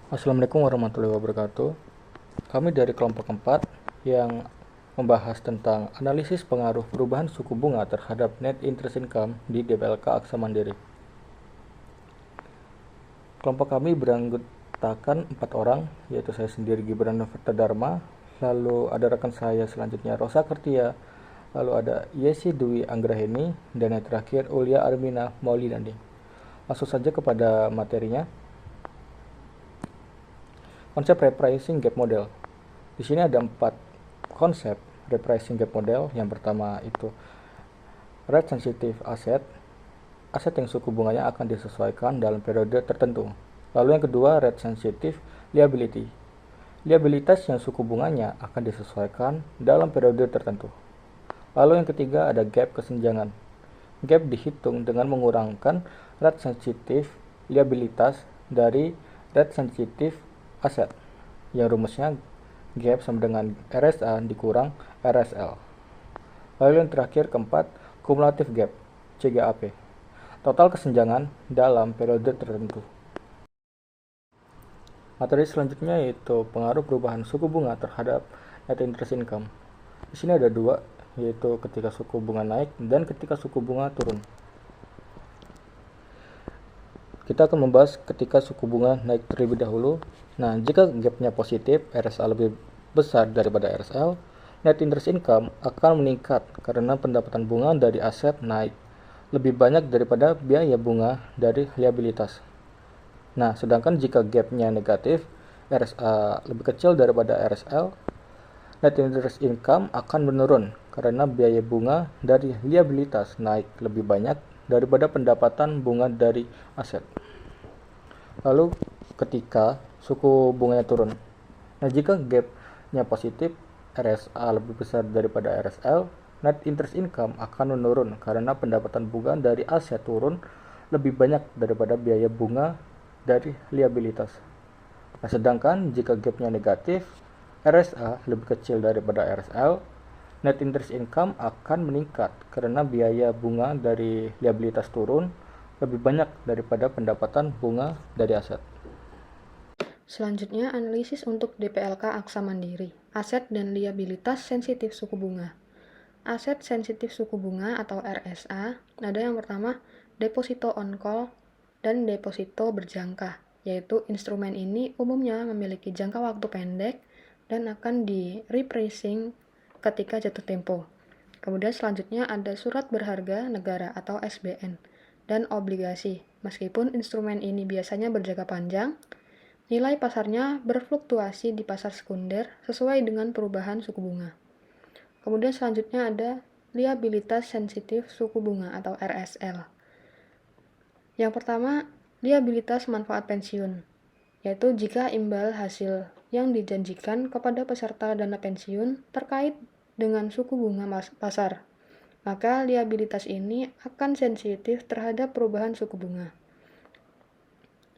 Assalamualaikum warahmatullahi wabarakatuh. Kami dari kelompok 4 yang membahas tentang analisis pengaruh perubahan suku bunga terhadap net interest income di DPLK Aksa Mandiri. Kelompok kami beranggotakan 4 orang, yaitu saya sendiri Gibran Noverta Dharma, lalu ada rekan saya selanjutnya Rosa Kertia, lalu ada Yesi Dwi Anggraheni, dan yang terakhir Ulia Armina Maulidandi. Langsung saja kepada materinya. Konsep repricing gap model. Di sini ada 4 konsep repricing gap model. Yang pertama itu rate sensitive asset, aset yang suku bunganya akan disesuaikan dalam periode tertentu. Lalu yang kedua rate sensitive liability, liabilitas yang suku bunganya akan disesuaikan dalam periode tertentu. Lalu yang ketiga ada gap kesenjangan. Gap dihitung dengan mengurangkan rate sensitive liabilitas dari rate sensitive aset, yang rumusnya gap sama dengan RSA dikurang RSL. Lalu yang terakhir keempat, cumulative gap, CGAP, total kesenjangan dalam periode tertentu. Materi selanjutnya yaitu pengaruh perubahan suku bunga terhadap net interest income. Di sini ada dua, yaitu ketika suku bunga naik dan ketika suku bunga turun. Kita akan membahas ketika suku bunga naik terlebih dahulu. Nah, jika gapnya positif, RSA lebih besar daripada RSL, net interest income akan meningkat karena pendapatan bunga dari aset naik lebih banyak daripada biaya bunga dari liabilitas. Nah, sedangkan jika gapnya negatif, RSA lebih kecil daripada RSL, net interest income akan menurun karena biaya bunga dari liabilitas naik lebih banyak daripada pendapatan bunga dari aset. Lalu ketika suku bunganya turun. Nah, jika gapnya positif, RSA lebih besar daripada RSL, net interest income akan menurun karena pendapatan bunga dari aset turun lebih banyak daripada biaya bunga dari liabilitas. Nah, sedangkan jika gapnya negatif, RSA lebih kecil daripada RSL, net interest income akan meningkat karena biaya bunga dari liabilitas turun lebih banyak daripada pendapatan bunga dari aset. Selanjutnya, analisis untuk DPLK Aksa Mandiri, aset dan liabilitas sensitif suku bunga. Aset sensitif suku bunga atau RSA, ada yang pertama deposito on call dan deposito berjangka, yaitu instrumen ini umumnya memiliki jangka waktu pendek dan akan di repricing ketika jatuh tempo. Kemudian selanjutnya ada surat berharga negara atau SBN dan obligasi. Meskipun instrumen ini biasanya berjangka panjang, nilai pasarnya berfluktuasi di pasar sekunder sesuai dengan perubahan suku bunga. Kemudian selanjutnya ada liabilitas sensitif suku bunga atau RSL. Yang pertama, liabilitas manfaat pensiun, yaitu jika imbal hasil yang dijanjikan kepada peserta dana pensiun terkait dengan suku bunga pasar, maka liabilitas ini akan sensitif terhadap perubahan suku bunga.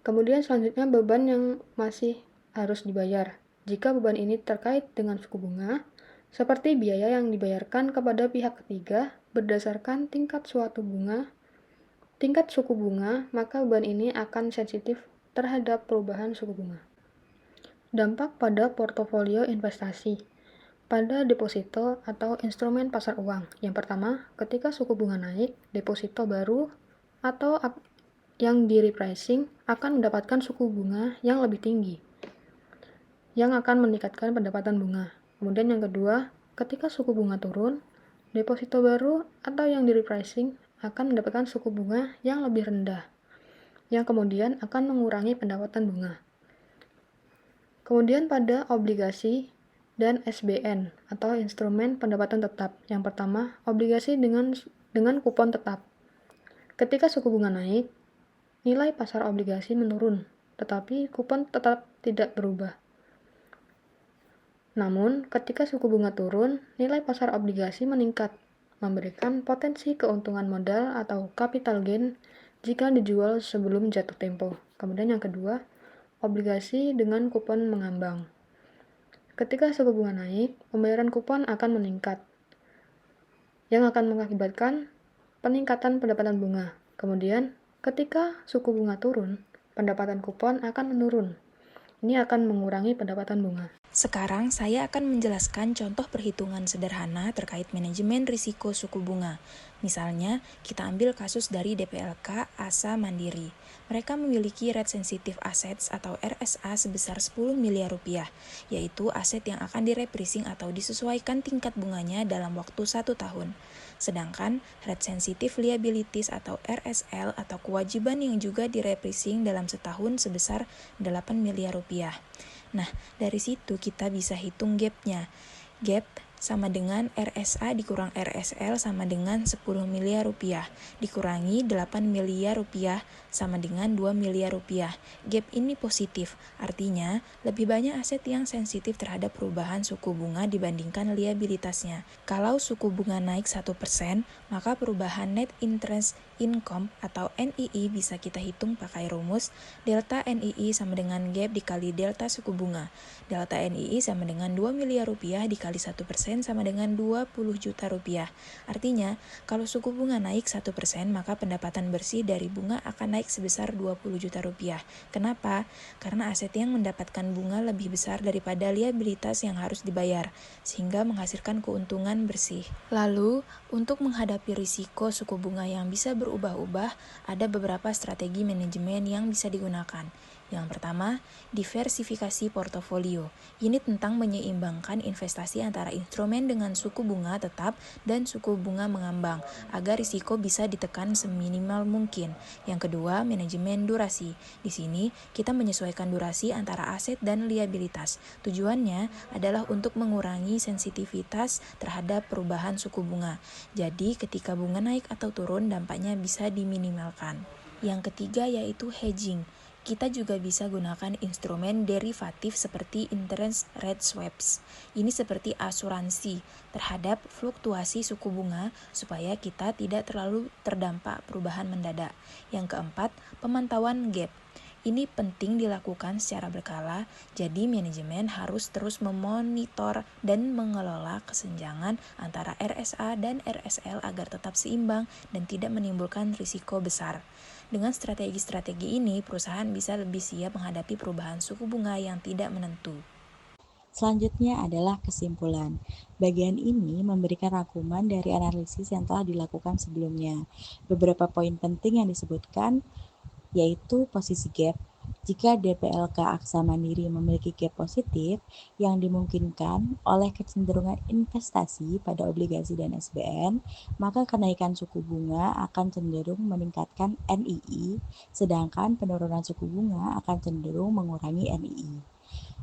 Kemudian selanjutnya beban yang masih harus dibayar. Jika beban ini terkait dengan suku bunga, seperti biaya yang dibayarkan kepada pihak ketiga berdasarkan tingkat suku bunga, maka beban ini akan sensitif terhadap perubahan suku bunga. Dampak pada portofolio investasi pada deposito atau instrumen pasar uang. Yang pertama, ketika suku bunga naik, deposito baru atau yang di repricing akan mendapatkan suku bunga yang lebih tinggi, yang akan meningkatkan pendapatan bunga. Kemudian yang kedua, ketika suku bunga turun, deposito baru atau yang di repricing akan mendapatkan suku bunga yang lebih rendah, yang kemudian akan mengurangi pendapatan bunga. Kemudian pada obligasi dan SBN atau instrumen pendapatan tetap. Yang pertama, obligasi dengan kupon tetap. Ketika suku bunga naik, nilai pasar obligasi menurun, tetapi kupon tetap tidak berubah. Namun, ketika suku bunga turun, nilai pasar obligasi meningkat, memberikan potensi keuntungan modal atau capital gain jika dijual sebelum jatuh tempo. Kemudian yang kedua, obligasi dengan kupon mengambang. Ketika suku bunga naik, pembayaran kupon akan meningkat, yang akan mengakibatkan peningkatan pendapatan bunga. Kemudian, ketika suku bunga turun, pendapatan kupon akan menurun, Ini akan mengurangi pendapatan bunga. Sekarang saya akan menjelaskan contoh perhitungan sederhana terkait manajemen risiko suku bunga. Misalnya, kita ambil kasus dari DPLK Asa Mandiri. Mereka memiliki Rate Sensitive Assets atau RSA sebesar 10 miliar rupiah, yaitu aset yang akan direpricing atau disesuaikan tingkat bunganya dalam waktu 1 tahun. Sedangkan Rate Sensitive Liabilities atau RSL atau kewajiban yang juga direpricing dalam setahun sebesar 8 miliar rupiah. Nah, dari situ kita bisa hitung gap-nya. Gap sama dengan RSA dikurang RSL sama dengan 10 miliar rupiah, dikurangi 8 miliar rupiah sama dengan 2 miliar rupiah. Gap ini positif, artinya lebih banyak aset yang sensitif terhadap perubahan suku bunga dibandingkan liabilitasnya. Kalau suku bunga naik 1%, maka perubahan net interest income atau NII bisa kita hitung pakai rumus delta NII sama dengan gap dikali delta suku bunga. Delta NII sama dengan 2 miliar rupiah dikali 1% sama dengan 20 juta rupiah. Artinya, kalau suku bunga naik 1%, maka pendapatan bersih dari bunga akan naik sebesar 20 juta rupiah. Kenapa? Karena aset yang mendapatkan bunga lebih besar daripada liabilitas yang harus dibayar, sehingga menghasilkan keuntungan bersih. Lalu, untuk menghadapi risiko suku bunga yang bisa berubah-ubah, ada beberapa strategi manajemen yang bisa digunakan. Yang pertama, diversifikasi portofolio. Ini tentang menyeimbangkan investasi antara instrumen dengan suku bunga tetap dan suku bunga mengambang, agar risiko bisa ditekan seminimal mungkin. Yang kedua, manajemen durasi. Di sini, kita menyesuaikan durasi antara aset dan liabilitas. Tujuannya adalah untuk mengurangi sensitivitas terhadap perubahan suku bunga. Jadi, ketika bunga naik atau turun, dampaknya bisa diminimalkan. Yang ketiga yaitu hedging. Kita juga bisa gunakan instrumen derivatif seperti interest rate swaps. Ini seperti asuransi terhadap fluktuasi suku bunga supaya kita tidak terlalu terdampak perubahan mendadak. Yang keempat, pemantauan gap. Ini penting dilakukan secara berkala, jadi manajemen harus terus memonitor dan mengelola kesenjangan antara RSA dan RSL agar tetap seimbang dan tidak menimbulkan risiko besar. Dengan strategi-strategi ini, perusahaan bisa lebih siap menghadapi perubahan suku bunga yang tidak menentu. Selanjutnya adalah kesimpulan. Bagian ini memberikan rangkuman dari analisis yang telah dilakukan sebelumnya. Beberapa poin penting yang disebutkan yaitu posisi gap. Jika DPLK Aksa Mandiri memiliki gap positif yang dimungkinkan oleh kecenderungan investasi pada obligasi dan SBN, maka kenaikan suku bunga akan cenderung meningkatkan NII, sedangkan penurunan suku bunga akan cenderung mengurangi NII.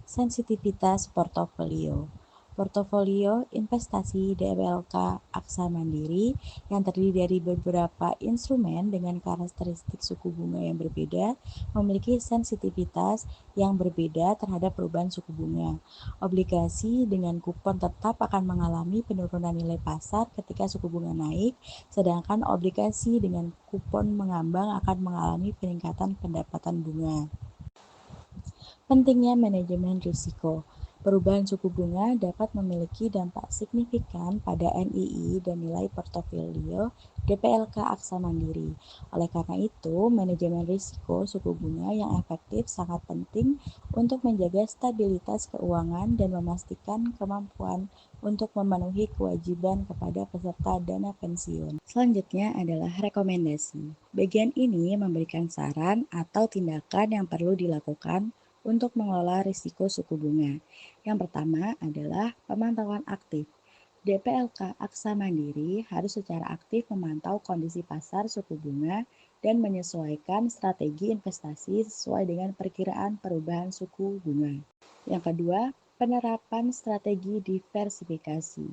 Sensitivitas portofolio. Portofolio investasi DPLK Aksa Mandiri yang terdiri dari beberapa instrumen dengan karakteristik suku bunga yang berbeda memiliki sensitivitas yang berbeda terhadap perubahan suku bunga. Obligasi dengan kupon tetap akan mengalami penurunan nilai pasar ketika suku bunga naik, sedangkan obligasi dengan kupon mengambang akan mengalami peningkatan pendapatan bunga. Pentingnya manajemen risiko. Perubahan suku bunga dapat memiliki dampak signifikan pada NII dan nilai portofolio DPLK Aksa Mandiri. Oleh karena itu, manajemen risiko suku bunga yang efektif sangat penting untuk menjaga stabilitas keuangan dan memastikan kemampuan untuk memenuhi kewajiban kepada peserta dana pensiun. Selanjutnya adalah rekomendasi. Bagian ini memberikan saran atau tindakan yang perlu dilakukan untuk mengelola risiko suku bunga. Yang pertama adalah pemantauan aktif. DPLK Aksa Mandiri harus secara aktif memantau kondisi pasar suku bunga dan menyesuaikan strategi investasi sesuai dengan perkiraan perubahan suku bunga. Yang kedua, penerapan strategi diversifikasi.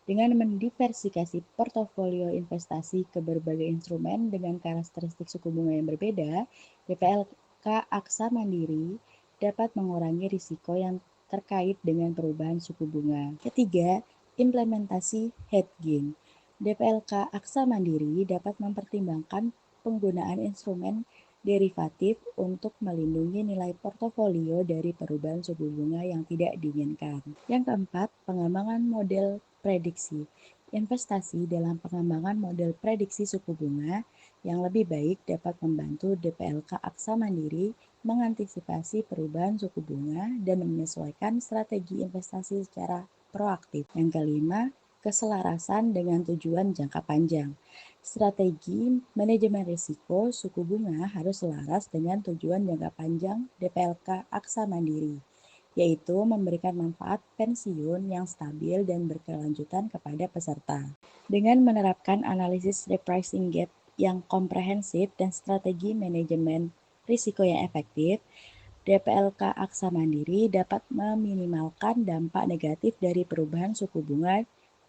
Dengan mendiversifikasi portofolio investasi ke berbagai instrumen dengan karakteristik suku bunga yang berbeda, DPLK Aksa Mandiri dapat mengurangi risiko yang terkait dengan perubahan suku bunga. Ketiga, implementasi hedging. DPLK Aksa Mandiri dapat mempertimbangkan penggunaan instrumen derivatif untuk melindungi nilai portofolio dari perubahan suku bunga yang tidak diinginkan. Yang keempat, pengembangan model prediksi. Investasi dalam pengembangan model prediksi suku bunga yang lebih baik dapat membantu DPLK Aksa Mandiri mengantisipasi perubahan suku bunga dan menyesuaikan strategi investasi secara proaktif. Yang kelima, keselarasan dengan tujuan jangka panjang. Strategi manajemen risiko suku bunga harus selaras dengan tujuan jangka panjang DPLK Aksa Mandiri, yaitu memberikan manfaat pensiun yang stabil dan berkelanjutan kepada peserta. Dengan menerapkan analisis repricing gap yang komprehensif dan strategi manajemen risiko yang efektif, DPLK Aksa Mandiri dapat meminimalkan dampak negatif dari perubahan suku bunga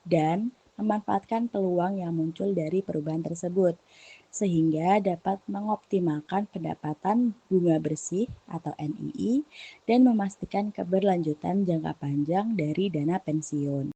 dan memanfaatkan peluang yang muncul dari perubahan tersebut, sehingga dapat mengoptimalkan pendapatan bunga bersih atau NII dan memastikan keberlanjutan jangka panjang dari dana pensiun.